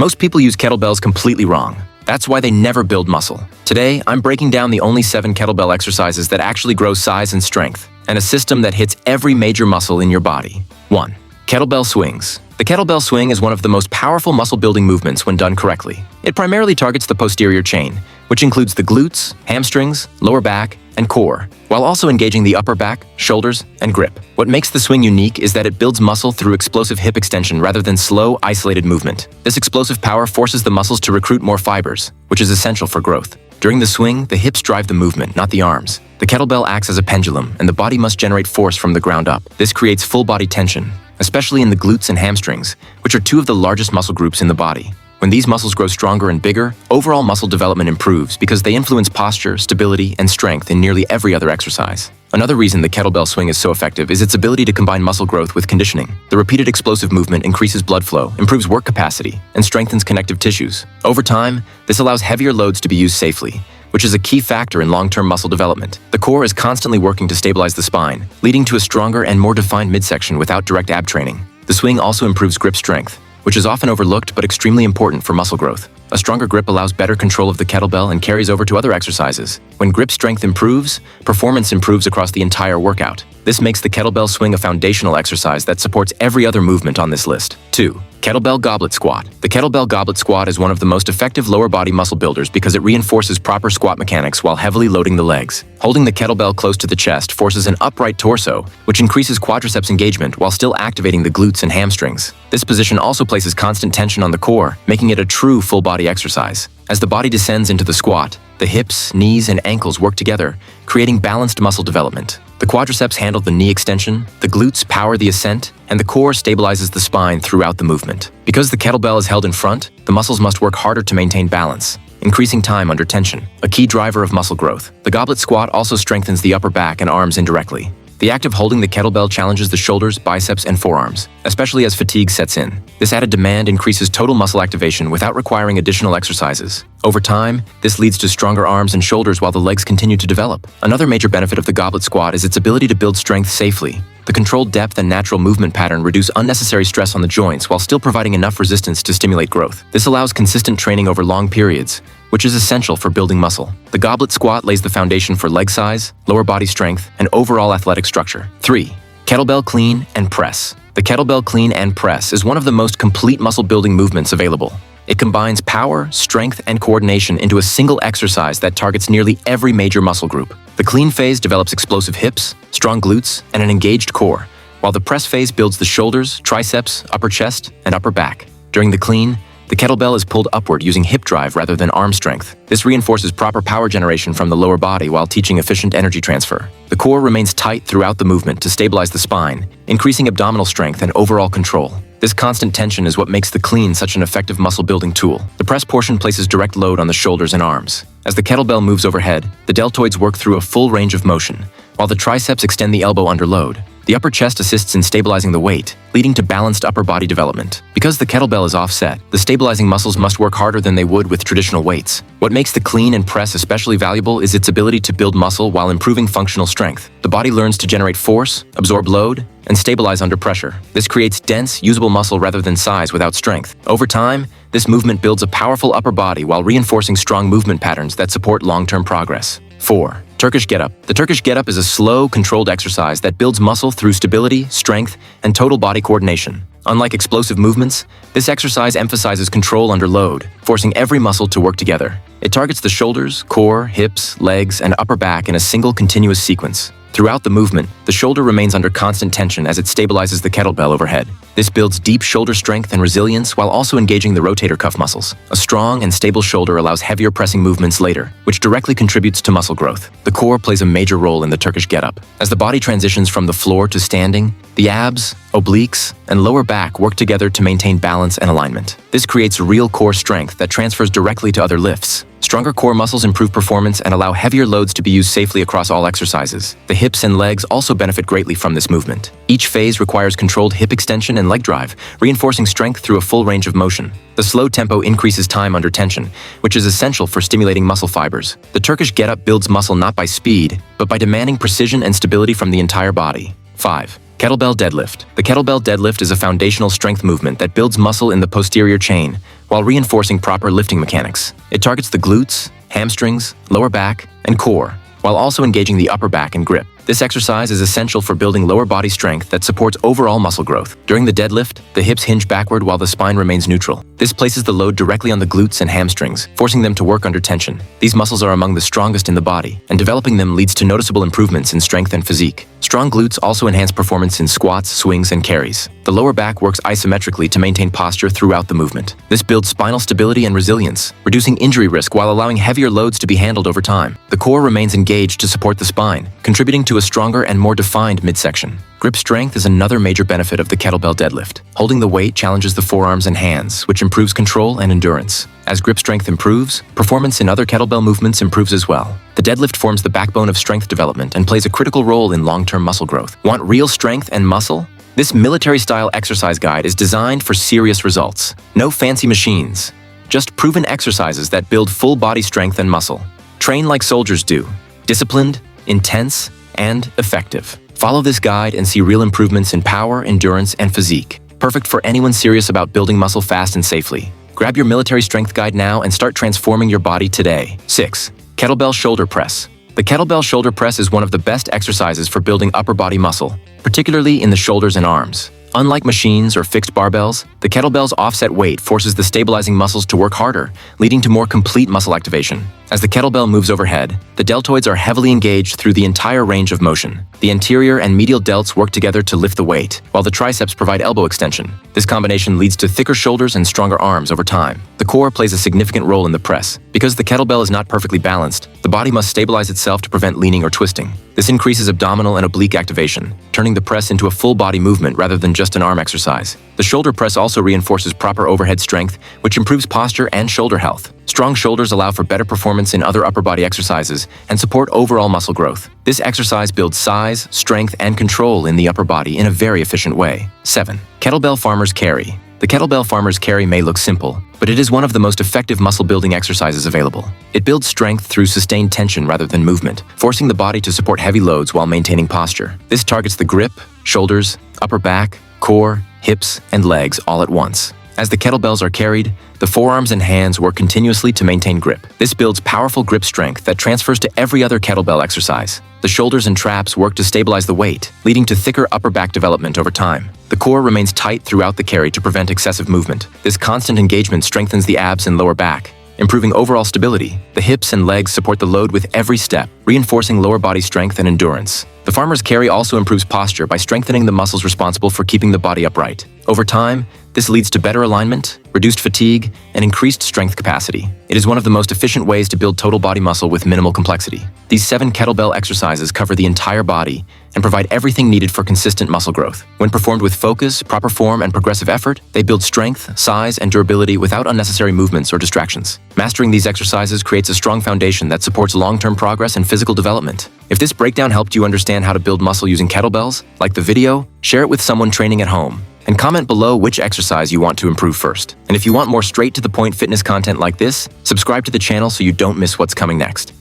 Most people use kettlebells completely wrong. That's why they never build muscle. Today, I'm breaking down the only 7 kettlebell exercises that actually grow size and strength, and a system that hits every major muscle in your body. 1. Kettlebell swings. The kettlebell swing is one of the most powerful muscle-building movements when done correctly. It primarily targets the posterior chain, which includes the glutes, hamstrings, lower back, and core, while also engaging the upper back, shoulders, and grip. What makes the swing unique is that it builds muscle through explosive hip extension rather than slow, isolated movement. This explosive power forces the muscles to recruit more fibers, which is essential for growth. During the swing, the hips drive the movement, not the arms. The kettlebell acts as a pendulum, and the body must generate force from the ground up. This creates full body tension, especially in the glutes and hamstrings, which are 2 of the largest muscle groups in the body. When these muscles grow stronger and bigger, overall muscle development improves because they influence posture, stability, and strength in nearly every other exercise. Another reason the kettlebell swing is so effective is its ability to combine muscle growth with conditioning. The repeated explosive movement increases blood flow, improves work capacity, and strengthens connective tissues. Over time, this allows heavier loads to be used safely, which is a key factor in long-term muscle development. The core is constantly working to stabilize the spine, leading to a stronger and more defined midsection without direct ab training. The swing also improves grip strength, which is often overlooked but extremely important for muscle growth. A stronger grip allows better control of the kettlebell and carries over to other exercises. When grip strength improves, performance improves across the entire workout. This makes the kettlebell swing a foundational exercise that supports every other movement on this list. 2. Kettlebell goblet squat. The kettlebell goblet squat is one of the most effective lower body muscle builders because it reinforces proper squat mechanics while heavily loading the legs. Holding the kettlebell close to the chest forces an upright torso, which increases quadriceps engagement while still activating the glutes and hamstrings. This position also places constant tension on the core, making it a true full body exercise. As the body descends into the squat, the hips, knees, and ankles work together, creating balanced muscle development. The quadriceps handle the knee extension, the glutes power the ascent, and the core stabilizes the spine throughout the movement. Because the kettlebell is held in front, the muscles must work harder to maintain balance, increasing time under tension, a key driver of muscle growth. The goblet squat also strengthens the upper back and arms indirectly. The act of holding the kettlebell challenges the shoulders, biceps, and forearms, especially as fatigue sets in. This added demand increases total muscle activation without requiring additional exercises. Over time, this leads to stronger arms and shoulders while the legs continue to develop. Another major benefit of the goblet squat is its ability to build strength safely. The controlled depth and natural movement pattern reduce unnecessary stress on the joints while still providing enough resistance to stimulate growth. This allows consistent training over long periods, which is essential for building muscle. The goblet squat lays the foundation for leg size, lower body strength, and overall athletic structure. 3. Kettlebell clean and press. The kettlebell clean and press is one of the most complete muscle-building movements available. It combines power, strength, and coordination into a single exercise that targets nearly every major muscle group. The clean phase develops explosive hips, strong glutes, and an engaged core, while the press phase builds the shoulders, triceps, upper chest, and upper back. During the clean, the kettlebell is pulled upward using hip drive rather than arm strength. This reinforces proper power generation from the lower body while teaching efficient energy transfer. The core remains tight throughout the movement to stabilize the spine, increasing abdominal strength and overall control. This constant tension is what makes the clean such an effective muscle-building tool. The press portion places direct load on the shoulders and arms. As the kettlebell moves overhead, the deltoids work through a full range of motion, while the triceps extend the elbow under load. The upper chest assists in stabilizing the weight, leading to balanced upper body development. Because the kettlebell is offset, the stabilizing muscles must work harder than they would with traditional weights. What makes the clean and press especially valuable is its ability to build muscle while improving functional strength. The body learns to generate force, absorb load, and stabilize under pressure. This creates dense, usable muscle rather than size without strength. Over time, this movement builds a powerful upper body while reinforcing strong movement patterns that support long-term progress. 4. Turkish get-up. The Turkish get-up is a slow, controlled exercise that builds muscle through stability, strength, and total body coordination. Unlike explosive movements, this exercise emphasizes control under load, forcing every muscle to work together. It targets the shoulders, core, hips, legs, and upper back in a single continuous sequence. Throughout the movement, the shoulder remains under constant tension as it stabilizes the kettlebell overhead. This builds deep shoulder strength and resilience while also engaging the rotator cuff muscles. A strong and stable shoulder allows heavier pressing movements later, which directly contributes to muscle growth. The core plays a major role in the Turkish get-up. As the body transitions from the floor to standing, the abs, obliques, and lower back work together to maintain balance and alignment. This creates real core strength that transfers directly to other lifts. Stronger core muscles improve performance and allow heavier loads to be used safely across all exercises. The hips and legs also benefit greatly from this movement. Each phase requires controlled hip extension and leg drive, reinforcing strength through a full range of motion. The slow tempo increases time under tension, which is essential for stimulating muscle fibers. The Turkish get-up builds muscle not by speed, but by demanding precision and stability from the entire body. 5. Kettlebell deadlift. The kettlebell deadlift is a foundational strength movement that builds muscle in the posterior chain while reinforcing proper lifting mechanics. It targets the glutes, hamstrings, lower back, and core, while also engaging the upper back and grip. This exercise is essential for building lower body strength that supports overall muscle growth. During the deadlift, the hips hinge backward while the spine remains neutral. This places the load directly on the glutes and hamstrings, forcing them to work under tension. These muscles are among the strongest in the body, and developing them leads to noticeable improvements in strength and physique. Strong glutes also enhance performance in squats, swings, and carries. The lower back works isometrically to maintain posture throughout the movement. This builds spinal stability and resilience, reducing injury risk while allowing heavier loads to be handled over time. The core remains engaged to support the spine, contributing to a stronger and more defined midsection. Grip strength is another major benefit of the kettlebell deadlift. Holding the weight challenges the forearms and hands, which improves control and endurance. As grip strength improves, performance in other kettlebell movements improves as well. The deadlift forms the backbone of strength development and plays a critical role in long-term muscle growth. Want real strength and muscle? This military-style exercise guide is designed for serious results. No fancy machines, just proven exercises that build full body strength and muscle. Train like soldiers do, disciplined, intense, and effective. Follow this guide and see real improvements in power, endurance, and physique. Perfect for anyone serious about building muscle fast and safely. Grab your military strength guide now and start transforming your body today. 6. Kettlebell shoulder press. The kettlebell shoulder press is one of the best exercises for building upper body muscle, particularly in the shoulders and arms. Unlike machines or fixed barbells, the kettlebell's offset weight forces the stabilizing muscles to work harder, leading to more complete muscle activation. As the kettlebell moves overhead, the deltoids are heavily engaged through the entire range of motion. The anterior and medial delts work together to lift the weight, while the triceps provide elbow extension. This combination leads to thicker shoulders and stronger arms over time. The core plays a significant role in the press. Because the kettlebell is not perfectly balanced, the body must stabilize itself to prevent leaning or twisting. This increases abdominal and oblique activation, turning the press into a full body movement rather than just an arm exercise. The shoulder press also reinforces proper overhead strength, which improves posture and shoulder health. Strong shoulders allow for better performance in other upper body exercises and support overall muscle growth. This exercise builds size, strength, and control in the upper body in a very efficient way. 7. Kettlebell farmer's carry. The kettlebell farmer's carry may look simple, but it is one of the most effective muscle-building exercises available. It builds strength through sustained tension rather than movement, forcing the body to support heavy loads while maintaining posture. This targets the grip, shoulders, upper back, core, hips, and legs all at once. As the kettlebells are carried, the forearms and hands work continuously to maintain grip. This builds powerful grip strength that transfers to every other kettlebell exercise. The shoulders and traps work to stabilize the weight, leading to thicker upper back development over time. The core remains tight throughout the carry to prevent excessive movement. This constant engagement strengthens the abs and lower back, improving overall stability. The hips and legs support the load with every step, reinforcing lower body strength and endurance. The farmer's carry also improves posture by strengthening the muscles responsible for keeping the body upright. Over time, this leads to better alignment, reduced fatigue, and increased strength capacity. It is one of the most efficient ways to build total body muscle with minimal complexity. These 7 kettlebell exercises cover the entire body and provide everything needed for consistent muscle growth. When performed with focus, proper form, and progressive effort, they build strength, size, and durability without unnecessary movements or distractions. Mastering these exercises creates a strong foundation that supports long-term progress and physical development. If this breakdown helped you understand how to build muscle using kettlebells, like the video, share it with someone training at home, and comment below which exercise you want to improve first. And if you want more straight-to-the-point fitness content like this, subscribe to the channel so you don't miss what's coming next.